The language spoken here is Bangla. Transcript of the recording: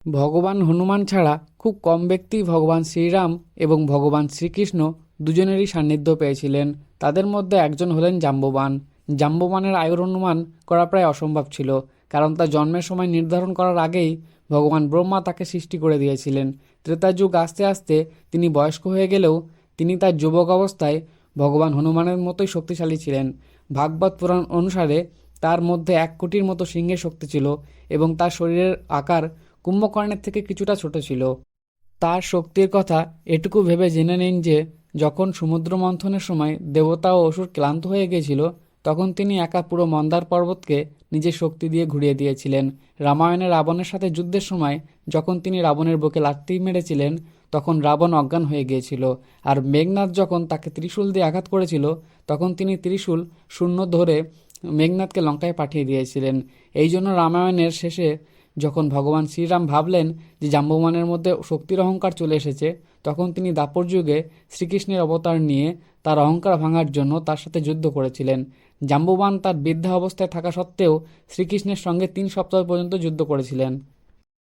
ভগবান হনুমান ছাড়া খুব কম ব্যক্তি ভগবান শ্রীরাম এবং ভগবান শ্রীকৃষ্ণ দুজনেরই সান্নিধ্য পেয়েছিলেন। তাদের মধ্যে একজন হলেন জাম্ববান। জাম্ববানের আয়ুর অনুমান করা প্রায় অসম্ভব ছিল, কারণ তার জন্মের সময় নির্ধারণ করার আগেই ভগবান ব্রহ্মা তাকে সৃষ্টি করে দিয়েছিলেন। ত্রেতা যুগ আস্তে আস্তে তিনি বয়স্ক হয়ে গেলেও তিনি তার যুবক অবস্থায় ভগবান হনুমানের মতোই শক্তিশালী ছিলেন। ভাগবত পুরাণ অনুসারে তার মধ্যে 1 কোটির মতো সিংহের শক্তি ছিল এবং তার শরীরের আকার কুম্ভকর্ণের থেকে কিছুটা ছোট ছিল। তার শক্তির কথা এটুকু ভেবে জেনে নিন যে যখন সমুদ্র মন্থনের সময় দেবতা ও অসুর ক্লান্ত হয়ে গিয়েছিল, তখন তিনি একা পুরো মন্দার পর্বতকে নিজের শক্তি দিয়ে ঘুরিয়ে দিয়েছিলেন। রামায়ণে রাবণের সাথে যুদ্ধের সময় যখন তিনি রাবণের বুকে লাথি মেরেছিলেন, তখন রাবণ অজ্ঞান হয়ে গিয়েছিল। আর মেঘনাদ যখন তাকে ত্রিশূল দিয়ে আঘাত করেছিল, তখন তিনি ত্রিশূল শূন্য ধরে মেঘনাদকে লঙ্কায় পাঠিয়ে দিয়েছিলেন। এই জন্য রামায়ণের শেষে যখন ভগবান শ্রীরাম ভাবলেন যে জাম্ববানের মধ্যে শক্তির অহংকার চলে এসেছে, তখন তিনি দাপর যুগে শ্রীকৃষ্ণের অবতার নিয়ে তার অহংকার ভাঙার জন্য তার সাথে যুদ্ধ করেছিলেন। জাম্ববান তার বৃদ্ধা অবস্থায় থাকা সত্ত্বেও শ্রীকৃষ্ণের সঙ্গে 3 সপ্তাহ পর্যন্ত যুদ্ধ করেছিলেন।